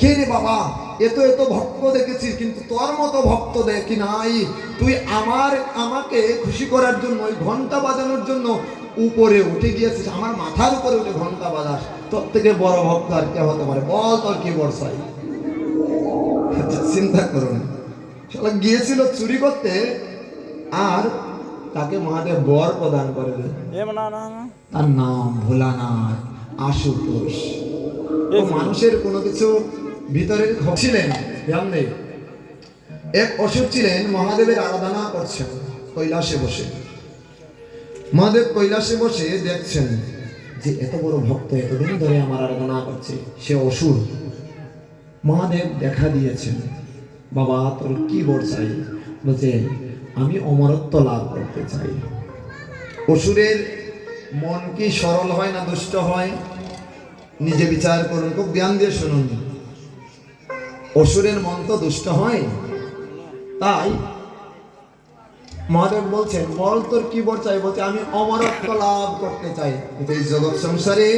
কে রে বাবা, এত এত ভক্ত দেখেছিস কিন্তু তোর মতো ভক্ত দেখি নাই। তুই আমাকে খুশি করার জন্য, ওই ঘন্টা বাজানোর জন্য উপরে উঠে গিয়েছিস, আমার মাথার উপরে উঠে ঘন্টা বাজাস। তোর থেকে বড় ভক্ত আর কে হতে পারে বল, তোর কি বর্ষাই। আচ্ছা চিন্তা করুন, শালা গিয়েছিল চুরি করতে, আর তাকে মহাদেব বর প্রদান করে দেন। তার নাম ভোলানাথ, আশুতোষ। ও মানুষের কোনো কিছু ভিতরে ছিলেন জানলে। এক অসুর ছিলেন, মহাদেবের আরাধনা করছেন কৈলাসে বসে। মহাদেব কৈলাসে বসে দেখছেন যে এত বড় ভক্ত এতদিন ধরে আমার আরাধনা করছে, সে অসুর। মহাদেব দেখা দিয়েছেন, বাবা তোর কি বর চাই? বলছে আমি অমরত্ব লাভ করতে চাই। অসুরের মন কি সরল হয় না দুষ্ট হয়? নিজে বিচার করুন, খুব ধ্যান দিয়ে শুনুন। অসুরের মন তো দুষ্ট হয়। তাই মহাদেব বলছেন বল তোর কি বর চাই? বলছে আমি অমরত্ব লাভ করতে চাই। এই জগৎ সংসারে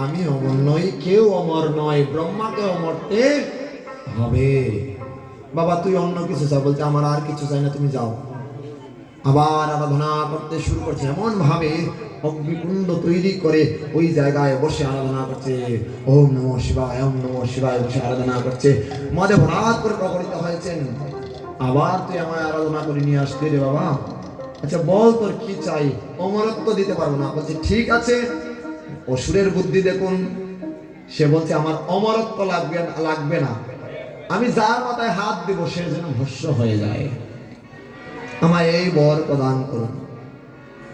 আমি অমর নই, কেউ অমর নয়, ব্রহ্মাকে অমরতে হবে। বাবা তুই অন্য কিছু চাই? বলছে আমার আর কিছু চাই না, তুমি যাও। আবার আরাধনা করতে শুরু করছে, এমন ভাবে অগ্নিকুণ্ড তৈরি করে ওই জায়গায় বসে আরাধনা করছে। ওম নমঃ শিবায়, ওম নমঃ শিবায় বসে আরাধনা করছে। মহাদেব হঠাৎ করে প্রকটিত হয়েছেন, আবার তুই আমায় আরাধনা করে নিয়ে আসতে রে বাবা। আচ্ছা বল তোর কি চাই? অমরত্ব দিতে পারবো না। বলছে ঠিক আছে। অসুরের বুদ্ধি দেখুন, সে বলছে আমার অমরত্ব লাগবে না, আমি যার মাথায় হাত দেব সে যেন ভস্য হয়ে যায়, আমায় এই বর প্রদান করুন।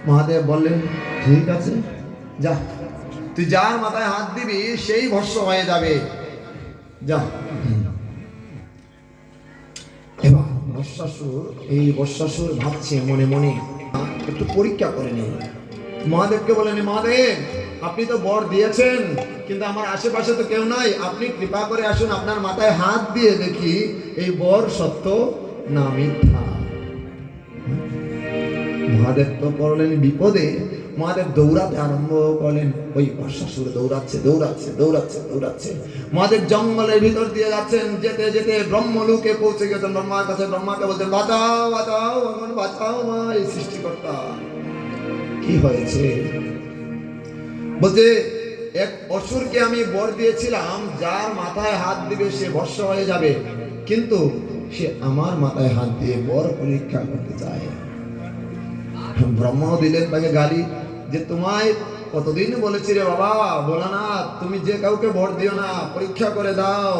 মহাদেব বললেন ঠিক আছে, যা, তুই যার মাথায় হাত দিবি সেই ভস্য হয়ে যাবে, যা। এবার বর্ষাসুর ভাবছে মনে মনে, একটু পরীক্ষা করে নিন। মহাদেবকে বলেন মহাদেব আপনি তো বর দিয়েছেন, কিন্তু আমার আশেপাশে তো কেউ নাই, আপনি কৃপা করে আসুন, আপনার মাথায় হাত দিয়ে দেখি এই বর সত্য না মিথ্যা। মহাদেব তো পড়লেন বিপদে। মহাদেব দৌড়াতে আরম্ভ করলেন। ওই বর্ষাসুর দৌড়াচ্ছে। মহাদেব জঙ্গলের ভিতর দিয়ে যাচ্ছেন, যেতে যেতে ব্রহ্মলোকে পৌঁছে গেছেন। ব্রহ্মার কাছে, ব্রহ্মাকে বলছেন বাঁচাও বাঁচাও ভগবান, বাঁচাও মা, এই সৃষ্টিকর্তা কি হয়েছে? বলছে এক অসুরকে আমি বর দিয়েছিলাম, যার মাথায় হাত দিবে সে ভস্য হয়ে যাবে, কিন্তু সে আমার মাথায় হাত দিয়ে বর পরীক্ষা করতে চায়। ব্রহ্মাও দিলেন তাকে গালি, যে তোমায় কতদিন বলেছি রে বাবা ভোলানাথ, তুমি যে কাউকে বর দিও না, পরীক্ষা করে দাও,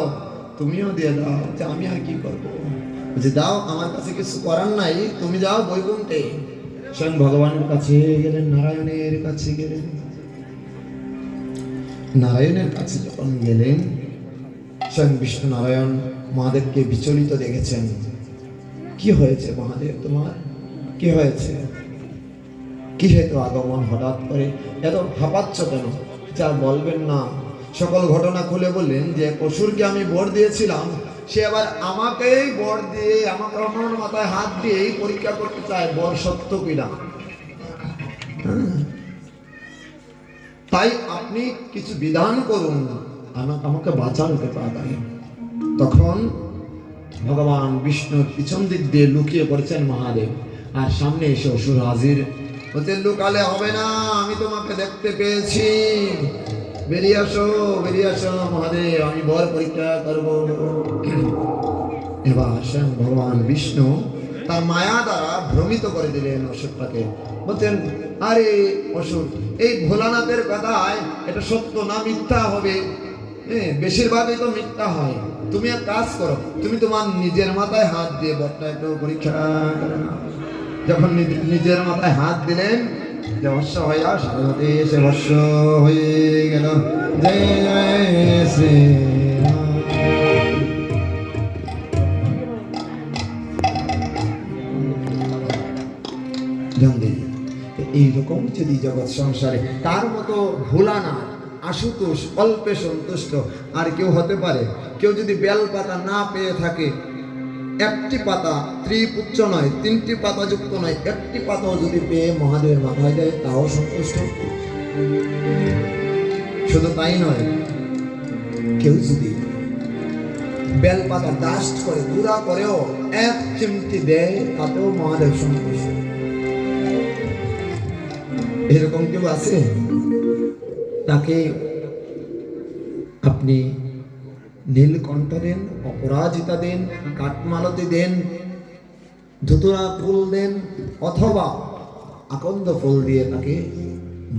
তুমিও দিয়ে দাও। যে আমি আর কি করবো? যে দাও, আমার কাছে কিছু করার নাই, তুমি যাও বৈকুণ্ঠে। স্বয়ং ভগবানের কাছে গেলেন, নারায়ণের কাছে গেলেন। নারায়ণের কাছে যখন গেলেন, স্বয়ং বিষ্ণু নারায়ণ মহাদেবকে বিচলিত দেখেছেন। কি হয়েছে মহাদেব, তোমার কি হয়েছে? কি হয়তো আগমন হঠাৎ করে, এত ভাবাচ্ছ কেন? যা বলবেন না। সকল ঘটনা খুলে বললেন যে অসুরকে আমি বর দিয়েছিলাম, সে আবার আমাকেই বর দিয়ে, আমাকে আমার মাথায় হাত দিয়েই পরীক্ষা করতে চায় বর সত্য কিনা। তাই আপনি কিছু বিধান করুন, আমাকে বাঁচান কৃপায়। তখন ভগবান বিষ্ণুর পিছন দিক দিয়ে লুকিয়ে পড়েছেন মহাদেব, আর সামনে এসে অসুর হাজির। বলতে লুকালে হবে না, আমি তোমাকে দেখতে পেয়েছি, বেরিয়ে আসো মহাদেব, আমি বর পরীক্ষা করবো। এবার স্বয়ং ভগবান বিষ্ণু তার মায়া দ্বারা ভ্রমিত করে দিলেন অসুরটাকে। বলছেন আরে অসুর, এই ভোলানাথের কথায় এটা সত্য না মিথ্যা হবে? বেশিরভাগই তো মিথ্যা হয়। তুমি এক কাজ করো, তুমি তোমার নিজের মাথায় হাত দিয়ে বরটা একটু পরীক্ষা করো না। যখন নিজের মাথায় হাত দিলেন, যে ভস্য হয়ে যাও, সাথে সাথে সে ভস্য হয়ে গেল। জয় জয় শ্রী এইরকম যদি জগৎ সংসারে তার মতো ভোলানাথ আশুতোষ অল্পে সন্তুষ্ট আর কেউ হতে পারে? কেউ যদি বেল পাতা না পেয়ে থাকে, একটি পাতা ত্রিপুচ্ছ নয়, 3টি পাতা যুক্ত নয়, একটি পাতাও যদি পেয়ে মহাদেবের মাথায় দেয়, তাও সন্তুষ্ট। শুধু তাই নয়, কেউ যদি বেলপাতা ডাস্ট করে গুঁড়া করেও এক চিমটি দেয়, তাতেও মহাদেব সন্তুষ্ট। এরকম কেউ আছে? তাকে আপনি নীলকণ্ঠ দেন, অপরাজিতা দেন, কাঠমালতি দেন, ধুতুরা ফুল দেন, অথবা আকন্দ ফুল দিয়ে তাকে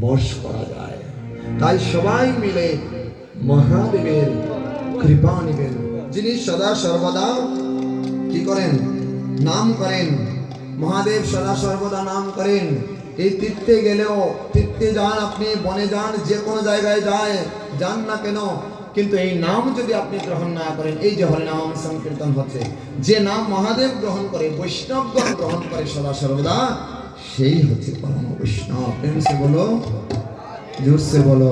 বশ করা যায়। তাই সবাই মিলে মহাদেবের কৃপা নেবেন, যিনি সদা সর্বদা কি করেন? নাম করেন। মহাদেব সদা সর্বদা নাম করেন। এই তীর্থে গেলেও, তীর্থে যান আপনি, বনে যান, যে কোনো জায়গায় যান না কেন, কিন্তু এই নাম যদি আপনি গ্রহণ না করেন, এই যে হরিনাম সংকীর্তন হচ্ছে, যে নাম মহাদেব গ্রহণ করে, বৈষ্ণবগণ গ্রহণ করে সদা সর্বদা, সেই হচ্ছে পরম বৈষ্ণব। প্রেম সে বলো, জোর সে বলো।